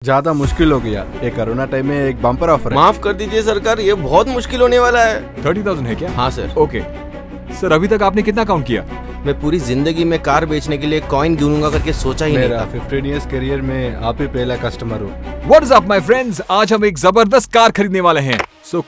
ज्यादा मुश्किल हो गया। ये कोरोना टाइम में एक बम्पर ऑफर है। माफ कर दीजिए सरकार, ये बहुत मुश्किल होने वाला है। 30,000 है क्या? हाँ सर। ओके सर, अभी तक आपने कितना काउंट किया? मैं पूरी जिंदगी में कार बेचने के लिए कॉइन गिनूंगा करके सोचा ही नहीं मेरा था। 15 इयर्स करियर में आप ही पहला कस्टमर हो। What is up my friends? आज हम एक जबरदस्त कार खरीदने वाले हैं।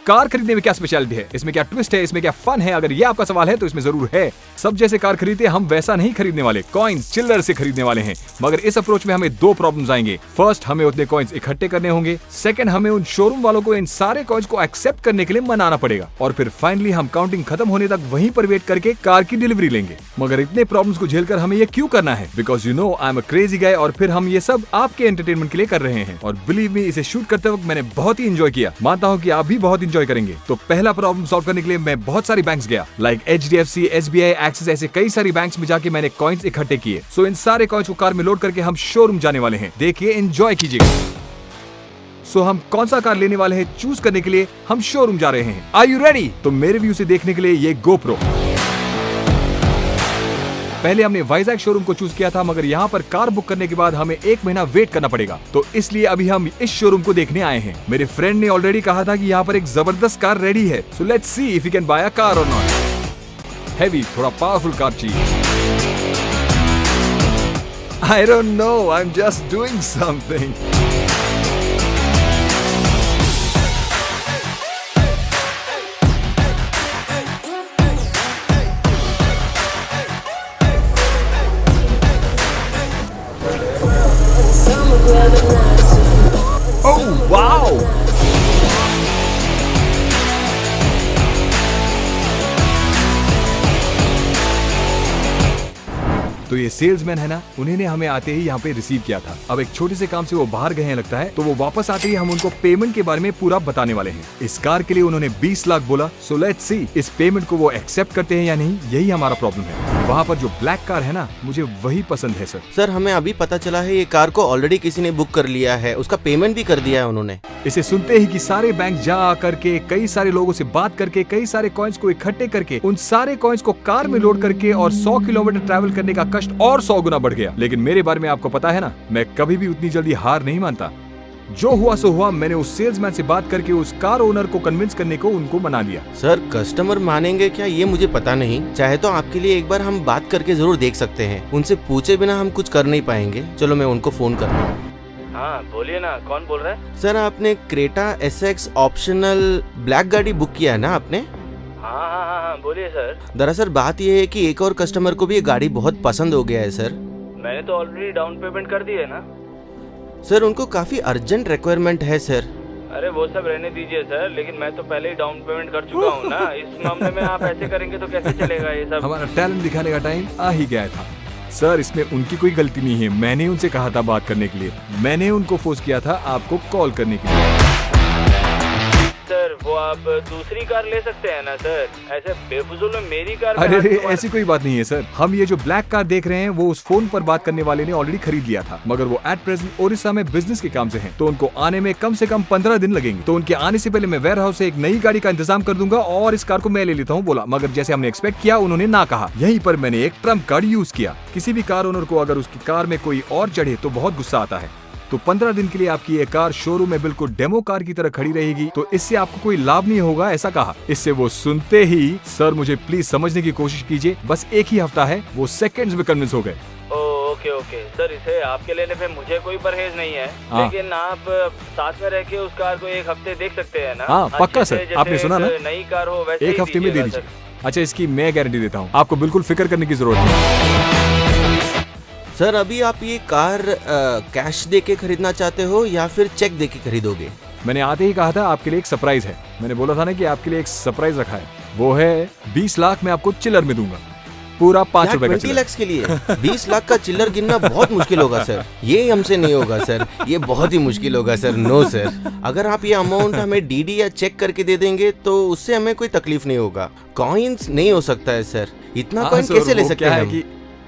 कार खरीदने में क्या स्पेशलिटी है, इसमें क्या ट्विस्ट है, इसमें क्या फन है? अगर ये आपका सवाल है तो इसमें जरूर है। सब जैसे कार खरीदते हम वैसा नहीं खरीदने वाले, कॉइन्स चिल्लर से खरीदने वाले हैं। मगर इस अप्रोच में हमें दो प्रॉब्लम्स आएंगे। फर्स्ट, हमें उतने कॉइन्स इकट्ठे करने होंगे। सेकंड, हमें उन शोरूम वालों को इन सारे कॉइन्स को एक्सेप्ट करने के लिए मनाना पड़ेगा। और फिर फाइनली हम काउंटिंग खत्म होने तक वहीं पर वेट करके कार की डिलीवरी लेंगे। मगर इतने प्रॉब्लम्स को झेलकर हमें ये क्यों करना है? Because you know I am a crazy guy. और फिर हम ये सब आपके एंटरटेनमेंट के लिए कर रहे हैं। और बिलीव मी, इसे शूट करते वक्त मैंने बहुत ही एंजॉय किया। मानता हूँ कि आप भी बहुत एंजॉय करेंगे। तो पहला प्रॉब्लम सॉल्व करने के लिए मैं बहुत सारी बैंक्स गया, लाइक HDFC, SBI, एक्सिस, ऐसे कई सारी बैंक्स में जाके मैंने कॉइन्स इकट्ठे किए। सो इन सारे कॉइन्स को कार में लोड करके हम शोरूम जाने वाले हैं। देखिए, एंजॉय कीजिएगा। सो हम कौन सा कार लेने वाले हैं चूज करने के लिए हम शोरूम जा रहे हैं। Are you ready? तो मेरे व्यू से देखने के लिए ये GoPro। पहले हमने वाइजैक शोरूम को चूज किया था, मगर यहाँ पर कार बुक करने के बाद हमें 1 महीना वेट करना पड़ेगा। तो इसलिए अभी हम इस शोरूम को देखने आए हैं। मेरे फ्रेंड ने ऑलरेडी कहा था कि यहाँ पर एक जबरदस्त कार रेडी है। So let's see if you can buy a car और नॉट। हैवी, थोड़ा पावरफुल कार चाहिए। I don't know, I am just doing something. Oh, wow! तो ये सेल्समैन है ना, उन्हीं ने हमें आते ही यहाँ पे रिसीव किया था। अब एक छोटे से काम से वो बाहर गए हैं लगता है, तो वो वापस आते ही हम उनको पेमेंट के बारे में पूरा बताने वाले हैं। इस कार के लिए उन्होंने 20 लाख बोला। सो लेट्स सी इस पेमेंट को वो एक्सेप्ट करते हैं या नहीं, यही हमारा प्रॉब्लम है। वहाँ पर जो ब्लैक कार है ना, मुझे वही पसंद है सर। सर, हमें अभी पता चला है ये कार को ऑलरेडी किसी ने बुक कर लिया है, उसका पेमेंट भी कर दिया है उन्होंने। इसे सुनते ही कि सारे बैंक जा करके, कई सारे लोगों से बात करके, कई सारे कॉइन्स को इकट्ठे करके, उन सारे कॉइन्स को कार में लोड करके और 100 किलोमीटर ट्रैवल करने का कष्ट और 100 गुना बढ़ गया। लेकिन मेरे बारे में आपको पता है ना, मैं कभी भी उतनी जल्दी हार नहीं मानता। जो हुआ सो हुआ। मैंने उस सेल्समैन से बात करके उस कार ओनर को कन्विंस करने को उनको मना लिया। सर, कस्टमर मानेंगे क्या ये मुझे पता नहीं। चाहे तो आपके लिए एक बार हम बात करके जरूर देख सकते हैं। उनसे पूछे बिना हम कुछ कर नहीं पाएंगे। चलो मैं उनको फोन करता हूँ। हाँ बोलिए ना, कौन बोल रहा है? सर, आपने क्रेटा SX ऑप्शनल ब्लैक गाड़ी बुक किया है ना आपने? हाँ बोलिए सर। दरअसल बात यह है कि एक और कस्टमर को भी ये गाड़ी बहुत पसंद हो गया है सर। मैंने तो ऑलरेडी डाउन पेमेंट कर दी है ना। सर, उनको काफी अर्जेंट रिक्वायरमेंट है सर। अरे वो सब रहने दीजिए सर, लेकिन मैं तो पहले ही डाउन पेमेंट कर चुका हूँ ना। इस मामले में आप ऐसे करेंगे तो कैसे चलेगा ये सब? हमारा टैलेंट दिखाने का टाइम आ ही गया था। सर, इसमें उनकी कोई गलती नहीं है। मैंने उनसे कहा था बात करने के लिए, मैंने उनको फोर्स किया था आपको कॉल करने के लिए। सर, वो आप दूसरी कार ले सकते हैं ना सर, ऐसे बेफुजूल में मेरी कार में अरे हाथ क्यों ऐसी कोई बात नहीं है सर। हम ये जो ब्लैक कार देख रहे हैं वो उस फोन पर बात करने वाले ने ऑलरेडी खरीद लिया था, मगर वो एट प्रेजेंट ओडिशा में बिजनेस के काम से हैं, तो उनको आने में कम से कम 15 दिन लगेंगे। तो उनके आने से पहले मैं वेयर हाउस से एक नई गाड़ी का इंतजाम कर दूंगा और इस कार को मैं ले लेता हूँ बोला। मगर जैसे हमने एक्सपेक्ट किया, उन्होंने ना कहा। यहीं पर मैंने एक ट्रम्प कार्ड यूज किया। किसी भी कार ओनर को अगर उसकी कार में कोई और चढ़े तो बहुत गुस्सा आता है। तो 15 दिन के लिए आपकी ये कार शोरूम में बिल्कुल डेमो कार की तरह खड़ी रहेगी। तो इससे आपको कोई लाभ नहीं होगा, ऐसा कहा। इससे वो सुनते ही, सर मुझे प्लीज समझने की कोशिश कीजिए, बस एक ही हफ्ता है, वो सेकंड्स में कन्विंस हो गए। ओके सर, इसे आपके लेने पे मुझे कोई परहेज नहीं है। लेकिन आप साथ में रह के उस कार को 1 हफ्ते देख सकते हैं ना। हाँ पक्का सर, आपने सुना ना, नई कार हो वैसे 1 हफ्ते में दे दीजिए। अच्छा, इसकी मैं गारंटी देता हूँ, आपको बिल्कुल फिक्र करने की जरूरत नहीं। सर, अभी आप ये कार कैश दे के खरीदना चाहते हो या फिर चेक दे के खरीदोगे? मैंने आते ही कहा था आपके लिए एक सरप्राइज है। मैंने बोला था ना कि आपके लिए एक सरप्राइज रखा है। वो है 20 लाख मैं आपको चिल्लर में दूंगा, पूरा 5 रुपए का 20 लाख के लिए 20 लाख का चिल्लर गिनना बहुत मुश्किल होगा सर। ये हमसे नहीं होगा सर, ये बहुत ही मुश्किल होगा सर। नो सर, अगर आप ये अमाउंट हमें DD या चेक करके दे देंगे तो उससे हमें कोई तकलीफ नहीं होगा। कॉइन्स नहीं हो सकता है सर, इतना कॉइन कैसे ले सकते हैं हम?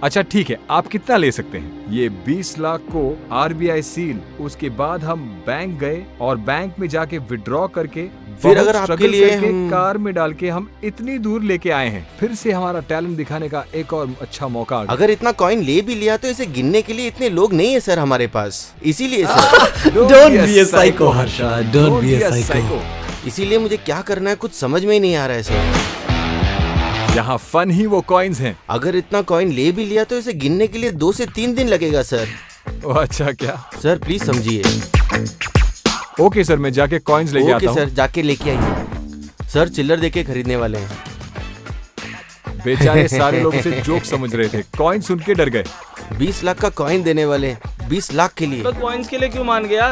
अच्छा ठीक है, आप कितना ले सकते हैं? ये 20 लाख को RBI सील, उसके बाद हम बैंक गए और बैंक में जाके विड्रॉ करके फिर अगर आपके लिए हम कार में डाल के हम इतनी दूर लेके आए हैं, फिर से हमारा टैलेंट दिखाने का एक और अच्छा मौका आ गया। अगर इतना कॉइन ले भी लिया तो इसे गिनने के लिए इतने लोग नहीं है सर हमारे पास, इसीलिए sir Don't be a psycho, Harsha. Don't be a psycho. इसीलिए मुझे क्या करना है कुछ समझ में ही नहीं आ रहा है सर। यहाँ फन ही वो कॉइन्स हैं। अगर इतना कॉइन ले भी लिया तो इसे गिनने के लिए 2 से 3 दिन लगेगा सर। ओह अच्छा क्या? सर प्लीज समझिए। ओके सर, मैं जाके कॉइन्स लेके आता ओके हूँ। सर जाके लेके आइए। सर चिल्लर देके खरीदने वाले हैं। बेचारे सारे लोग इसे जोक समझ रहे थे, कॉइन सुन के डर गए। 20 लाख का कॉइन देने वाले हैं, 20 लाख के लिए। तो कॉइन्स के लिए क्यों मान गया?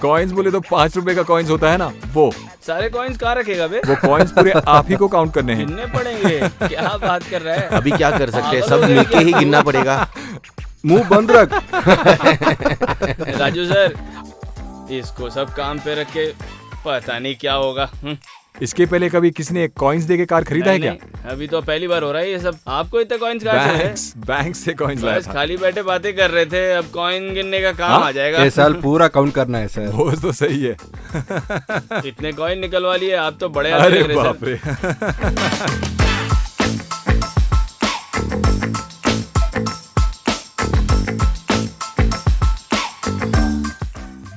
कॉइन्स बोले तो 5 रुपए का कॉइन्स होता है ना, वो सारे कॉइन्स कहाँ रखेगा बे? वो कॉइन्स पूरे आप ही को काउंट करने हैं। गिनने पड़ेंगे। क्या बात कर रहा है? अभी क्या कर सकते हैं, सब मिलके ही गिनना पड़ेगा। मुंह बंद रख। राजू सर, इसको सब काम पे रख के पता नहीं क्या होगा। इसके पहले कभी किसी ने कॉइन्स देके कार खरीदा है क्या? नहीं, अभी तो पहली बार हो रहा है ये सब। आपको इतने कॉइन्स कहाँ से है? बैंक से कॉइन्स लाया बस था। खाली बैठे बातें कर रहे थे, अब कॉइन गिनने का काम आ जाएगा। ये साल पूरा काउंट करना है सर। वो तो सही है। इतने कॉइन निकलवा लिए, आप तो बड़े अरे आदमी लग रहे बाप सर। रे।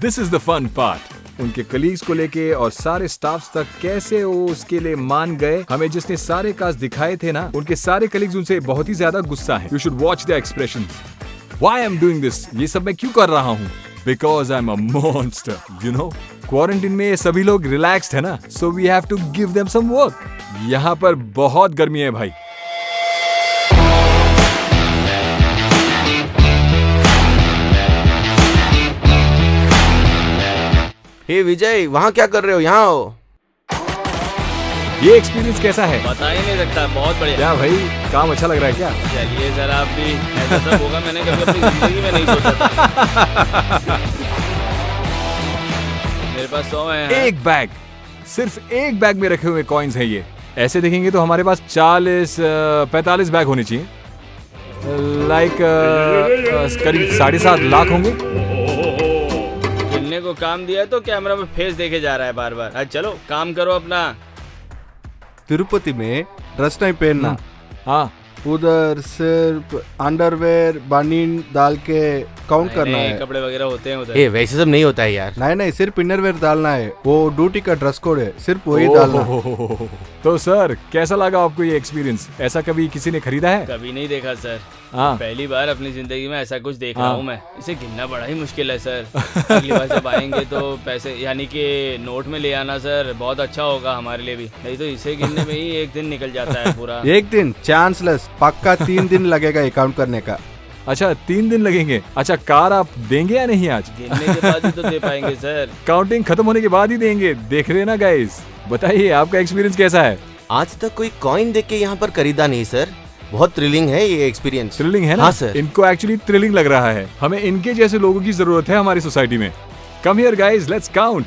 This is the fun part. उनके कलीग्स को लेके और सारे स्टाफ्स तक कैसे वो उसके लिए मान गए। हमें जिसने सारे कास्ट दिखाए थे ना, उनके सारे कलीग्स उनसे बहुत ही ज्यादा गुस्सा है। You should watch the expression. Why I am doing this? ये सब मैं क्यों कर रहा हूँ? Because I am a monster, you know. Quarantine में सभी लोग रिलैक्स्ड है ना, so we have to give them some work. यहाँ पर बहुत गर्मी है भाई। हे विजय, वहाँ क्या कर रहे हो? यहाँ आओ। ये एक्सपीरियंस कैसा है? बता ही नहीं सकता, बहुत बढ़िया। क्या भाई, काम अच्छा लग रहा है क्या? चलिए सर, आप भी ऐसा सब होगा मैंने कभी अपनी जिंदगी में नहीं सोचा था। मेरे पास 100 है। एक बैग, सिर्फ एक बैग में रखे हुए कॉइन्स हैं ये। ऐसे देखेंगे तो हमारे पास 45 बैग होने चाहिए। लाइक करीब 7.5 लाख होंगे। गिनने को काम दिया है तो कैमरा में फेस देखे जा रहा है बार बार। चलो काम करो अपना। तिरुपति में ड्रेस नहीं पहनना, हाँ, उधर सिर्फ अंडरवेयर बनीन डाल के काउंट करना नए है। कपड़े वगैरह होते हैं उधर। ए वैसे सब नहीं होता है यार। नहीं नहीं, सिर्फ इनरवेयर डालना है। वो ड्यूटी का ड्रेस कोड है, सिर्फ वही डालना है। तो सर कैसा लगा आपको ये एक्सपीरियंस? ऐसा कभी किसी ने खरीदा है? कभी नहीं देखा सर, हाँ, पहली बार अपनी जिंदगी में ऐसा कुछ देख रहा हाँ। हूँ मैं। इसे गिनना बड़ा ही मुश्किल है सर। अगली बार जब आएंगे तो पैसे यानी कि नोट में ले आना सर, बहुत अच्छा होगा हमारे लिए भी। नहीं तो इसे गिनने में ही एक दिन निकल जाता है पूरा। एक दिन चांसलेस, पक्का 3 दिन लगेगा ये काउंट करने का। अच्छा 3 दिन लगेंगे। अच्छा कार आप देंगे या नहीं आज? गिनने के बाद ही तो दे पाएंगे सर। काउंटिंग खत्म होने के बाद ही देंगे, देख रहे ना गाइस। बताइए आपका एक्सपीरियंस कैसा है? आज तक कोई कॉइन देख के यहाँ पर खरीदा नहीं सर। बहुत थ्रिलिंग है ये एक्सपीरियंस। थ्रिलिंग है ना? हाँ सर। इनको एक्चुअली थ्रिलिंग लग रहा है। हमें इनके जैसे लोगों की जरूरत है हमारी सोसाइटी में। Come here guys, let's count.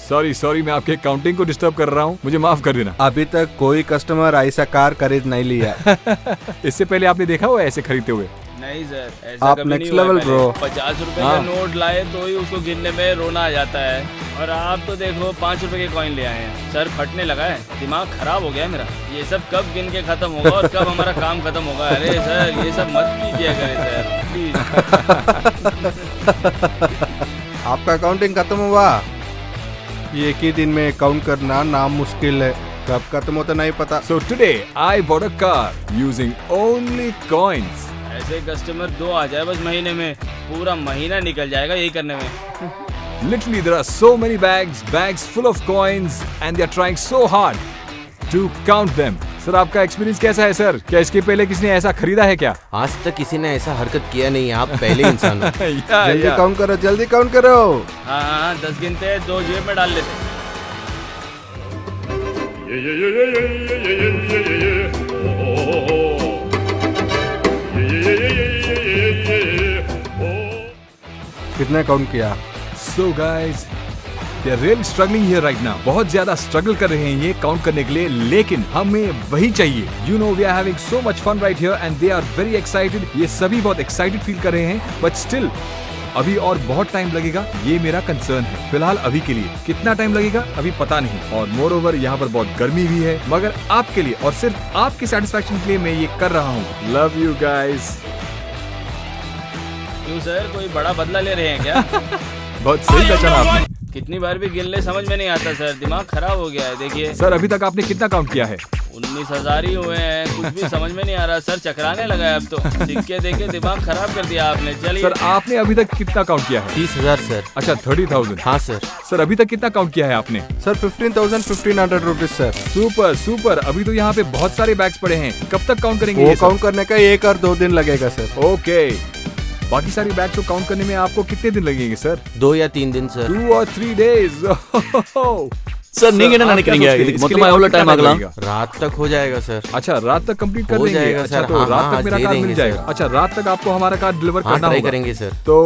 Sorry मैं आपके काउंटिंग को डिस्टर्ब कर रहा हूँ, मुझे माफ कर देना। अभी तक कोई कस्टमर ऐसा कार खरीद नहीं लिया। इससे पहले आपने देखा हुआ ऐसे खरीदते हुए? नहीं सर, ऐसा आप कभी next नहीं हुआ level पहले। bro। 50 रुपए हाँ। का नोट लाए तो ही उसको गिनने में रोना आ जाता है। और आप तो देखो 5 रुपए के कॉइन ले आए हैं। सर फटने लगा है, दिमाग खराब हो गया है मेरा। ये सब कब गिन के खत्म होगा और कब हमारा काम खत्म होगा? अरे सर ये सब मत कीजिए करें सर, प्लीज। आपका काउंटिंग खत्म हुआ? ये एक ही दिन में काउंट करना नाम मुश्किल है, कब खत्म होता नहीं पता। So today I bought a car using only coins. ऐसे कस्टमर 2 आ जाए बस महीने में, पूरा महीना निकल जाएगा यही करने में। Literally there are so many bags full of coins and they are trying so hard to count them. Sir आपका एक्सपीरियंस कैसा है सर? क्या इसके पहले किसी ने ऐसा खरीदा है क्या? आज तक किसी ने ऐसा हरकत किया नहीं है, आप पहले इंसान हो। जल्दी काउंट करो, जल्दी काउंट करो। हाँ 10 गिनते हैं, 2 जेब में डाल लेते हैं। कितने काउंट किया? So guys, they are really struggling here right now. बहुत ज्यादा स्ट्रगल कर रहे हैं ये काउंट करने के लिए, लेकिन हमें वही चाहिए। You know we are having so much fun right here and they are very excited. ये सभी बहुत excited फील कर रहे हैं, but still अभी और बहुत टाइम लगेगा, ये मेरा कंसर्न है। फिलहाल अभी के लिए कितना टाइम लगेगा अभी पता नहीं, और मोर ओवर यहाँ पर बहुत गर्मी भी है, मगर आपके लिए और सिर्फ आपकी सेटिस्फेक्शन के लिए मैं ये कर रहा हूँ। Love you guys. क्यों सर, कोई बड़ा बदला ले रहे हैं क्या? बहुत सही पहचाना आपने। कितनी बार भी गिन ले समझ में नहीं आता सर, दिमाग खराब हो गया है। देखिए सर अभी तक आपने कितना काउंट किया है? 19,000 ही हुए हैं, कुछ भी समझ में नहीं आ रहा सर, चकराने लगा है अब तो। सिक्के देके दिमाग खराब कर दिया आपने। चलिए सर आपने अभी तक कितना काउंट किया है? 30,000 सर। अच्छा 30,000। हाँ सर। सर अभी तक कितना काउंट किया है आपने? Sir 15,100 rupees sir. Super super. अभी तो यहाँ पे बहुत सारे बैग्स पड़े हैं, कब तक काउंट करेंगे वो ये सब? काउंट करने का 1 और 2 दिन लगेगा सर। ओके, बाकी सारी बैग्स को काउंट करने में आपको कितने दिन लगेंगे सर? 2 या 3 दिन सर। 2 or 3 days। सर ನೀಗೇನ आप क्या நினைக்கிறீங்க सोचते हैं? இதுக்கு इसके மொத்தமா लिए எவ்வளவு कितना टाइम आगலாம்? लगेगा? रात तक हो जाएगा सर। अच्छा रात तक कंप्लीट कर हो देंगे? जाएगा अच्छा सर। तो हाँ, रात हाँ, तक मेरा दे कार्ड मिल देंगे जाएगा। सर। अच्छा रात तक आपको हमारा कार्ड डिलीवर हाँ करना ट्राई होगा। करेंगे सर। तो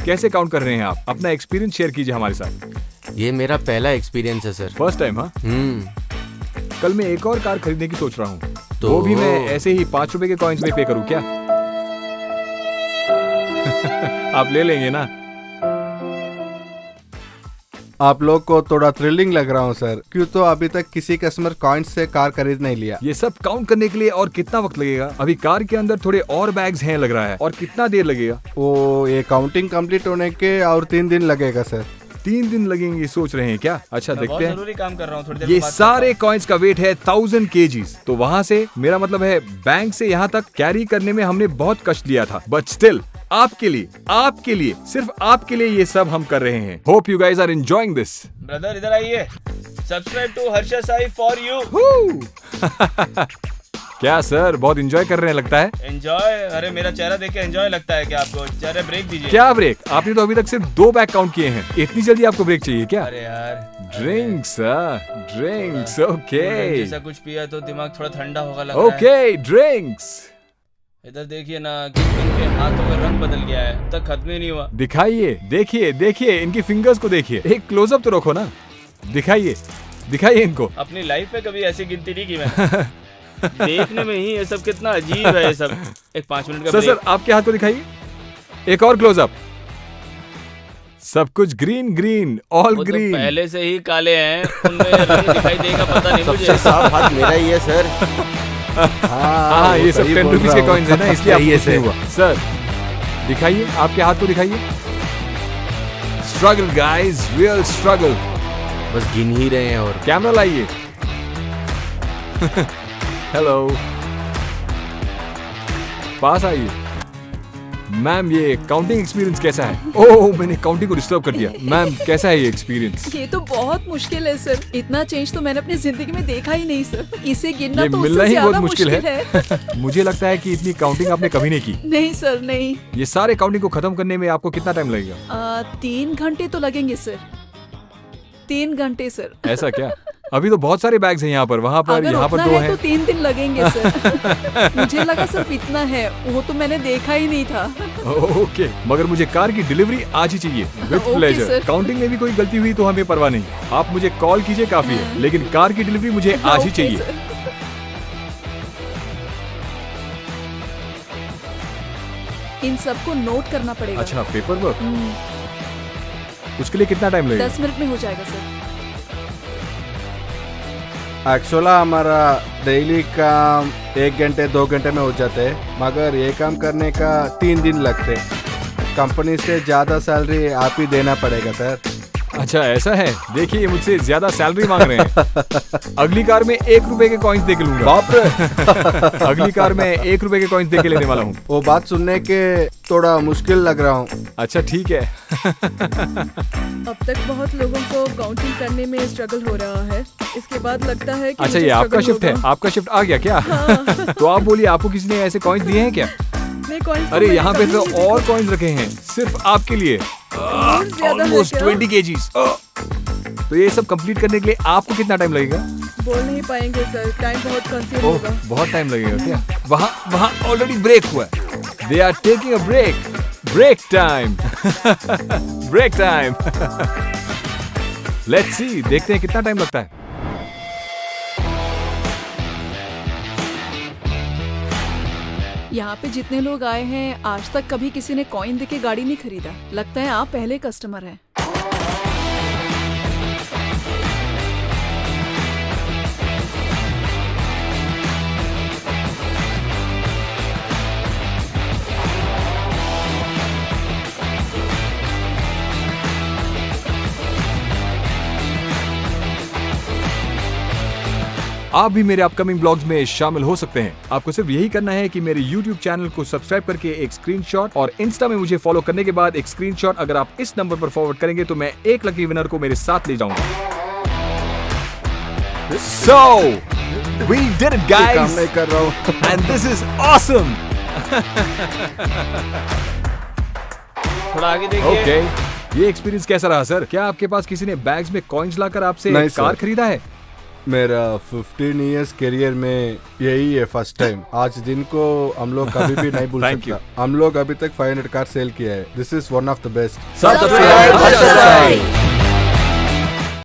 कैसे काउंट कर रहे हैं आप? अपना एक्सपीरियंस शेयर कीजिए हमारे साथ। ये मेरा पहला एक्सपीरियंस है सर। First time? हाँ। कल मैं एक और कार खरीदने की सोच रहा हूँ, तो वो भी मैं ऐसे ही 5 रुपए के कॉइन्स में पे करूँ क्या? आप ले लेंगे ना? आप लोग को थोड़ा थ्रिलिंग लग रहा हूँ सर, क्यों तो अभी तक किसी कस्टमर कॉइन्स से कार खरीद नहीं लिया। ये सब काउंट करने के लिए और कितना वक्त लगेगा? अभी कार के अंदर थोड़े और बैग्स हैं लग रहा है, और कितना देर लगेगा? वो ये काउंटिंग कंप्लीट होने के और 3 दिन लगेगा सर। 3 दिन लगेंगे सोच रहे हैं क्या? अच्छा मैं बहुत देखते हैं। जरूरी काम कर रहा हूँ, थोड़ी देर ये में बात सारे कॉइन्स का वेट है 1000 kgs। तो वहाँ से मेरा मतलब है बैंक से यहाँ तक कैरी करने में हमने बहुत कष्ट लिया था, बट स्टिल आपके लिए सिर्फ आपके लिए ये सब हम कर रहे हैं। Hope you guys are enjoying this. Brother इधर आइए, subscribe to Harsha Sai for you. क्या सर बहुत एंजॉय कर रहे हैं लगता है? एंजॉय? अरे मेरा चेहरा देख के एंजॉय लगता है क्या आपको? चेहरे ब्रेक दीजिए। क्या ब्रेक? आपने तो अभी तक सिर्फ 2 बैग काउंट किए हैं, इतनी जल्दी आपको ब्रेक चाहिए क्या? अरे यार ड्रिंक्स ड्रिंक्स ओके जैसा कुछ पिया तो दिमाग थोड़ा ठंडा होगा लग रहा है। Okay drinks. इधर देखिए ना, इनके हाथों का रंग बदल गया है, अब तक खत्म ही नहीं हुआ। दिखाइए, देखिए इनकी फिंगर्स को देखिए, एक क्लोजअप तो रखो ना, दिखाइए इनको। अपनी लाइफ में कभी ऐसी गिनती नहीं की मैंने। देखने में ही ये सब कितना अजीब है ये सब। एक 5 मिनट का सर आपके हाथ को दिखाइए, एक और क्लोजअप। सब कुछ ग्रीन ऑल वो तो ग्रीन। पहले से ही काले हैं, उनमें रंग दिखाई देगा पता नहीं मुझे। सबसे साफ हाथ मेरा ही है सर। हाँ ये सब 10 रुपीज के कॉइन्स है ना, इसलिए सही है आपको नहीं हुआ। सर दिखाइए, आपके हाथ को दिखाइए। Struggle guys, real struggle. बस गिन ही रहे हैं। और कैमरा लाइए। हेलो, पास आइए। मैम ये काउंटिंग एक्सपीरियंस कैसा है? ओह मैंने काउंटिंग को डिस्टर्ब कर दिया। मैम कैसा है ये एक्सपीरियंस? ये तो बहुत मुश्किल है सर, इतना चेंज तो मैंने अपनी जिंदगी में देखा ही नहीं सर। इसे गिनना ये तो मिलना उससे ही बहुत ज्यादा मुश्किल मुश्किल है। मुझे लगता है कि इतनी काउंटिंग आपने कभी नहीं की। नहीं सर नहीं। ये सारे काउंटिंग को खत्म करने में आपको कितना टाइम लगेगा? 3 घंटे तो लगेंगे सर, 3 घंटे सर। ऐसा क्या? अभी तो बहुत सारे बैग्स हैं यहाँ पर, वहाँ पर, अगर यहाँ पर उतना 2 है हैं। तो 3 दिन लगेंगे सर। मुझे लगा सिर्फ इतना है, वो तो मैंने देखा ही नहीं था। ओके, मगर मुझे कार की डिलीवरी आज ही चाहिए, with okay, pleasure. Sir. Counting में भी कोई गलती हुई तो हमें परवाह नहीं, आप मुझे कॉल कीजिए काफी है, लेकिन कार की डिलीवरी मुझे आज ही ओके, चाहिए। सर। इन सबको नोट करना पड़ेगा। अच्छा पेपर वर्क, उसके लिए कितना टाइम लगेगा? 10 मिनट में हो जाएगा सर। एक्चुअली हमारा डेली काम 1 घंटे 2 घंटे में हो जाते हैं, मगर ये काम करने का 3 दिन लगते। कंपनी से ज़्यादा सैलरी आप ही देना पड़ेगा सर। अच्छा ऐसा है, देखिए ये मुझसे ज्यादा सैलरी मांग रहे हैं। अगली कार में 1 रुपए के कॉइन्स दे के लूंगा। बाप रे। अगली कार में 1 रुपए के कॉइन्स दे के लेने वाला हूँ। वो बात सुनने के थोड़ा मुश्किल लग रहा हूँ। अच्छा ठीक है। अब तक बहुत लोगों को काउंटिंग करने में स्ट्रगल हो रहा है, इसके बाद लगता है कि अच्छा मुझे ये आपका struggle शिफ्ट है, होगा। आपका शिफ्ट आ गया क्या? तो आप बोलिए, आपको किसी ने ऐसे कॉइन्स दिए हैं क्या? नहीं, coins तो अरे मैंने यहाँ पे कभी तो नहीं और देखा। कॉइन्स रखे हैं सिर्फ आपके लिए, बहुत ज्यादा है ऑलमोस्ट क्या? 20 kgs। तो ये सब कंप्लीट करने के लिए आपको कितना टाइम लगेगा? बोल नहीं पाएंगे सर, टाइम बहुत कंज्यूम ओह होगा। बहुत टाइम लगेगा क्या? वहाँ ऑलरेडी ब्रेक हुआ है। They are taking a break time. Break time. Let's see, देखते हैं कितना टाइम लगता है। यहाँ पे जितने लोग आए हैं आज तक कभी किसी ने कॉइन देके गाड़ी नहीं खरीदा। लगता है आप पहले कस्टमर हैं। आप भी मेरे अपकमिंग ब्लॉग्स में शामिल हो सकते हैं। आपको सिर्फ यही करना है कि मेरे YouTube चैनल को सब्सक्राइब करके एक स्क्रीनशॉट और इंस्टा में मुझे फॉलो करने के बाद एक स्क्रीनशॉट अगर आप इस नंबर पर फॉरवर्ड करेंगे तो मैं एक लकी विनर को मेरे साथ ले जाऊंगा। So, we did it काम guys नहीं कर रहा हूँ। and this is awesome. थोड़ा आगे देखिए। Okay. ये एक्सपीरियंस कैसा रहा सर? क्या आपके पास किसी ने बैग्स में कॉइन्स लाकर आपसे नहीं, कार सर। खरीदा है? मेरा 15 इयर्स करियर में यही है फर्स्ट टाइम। आज दिन को हम लोग कभी भी नहीं भूल Thank सकता। हम लोग अभी तक 500 कार सेल किया है। This is one of the best. Subscribe.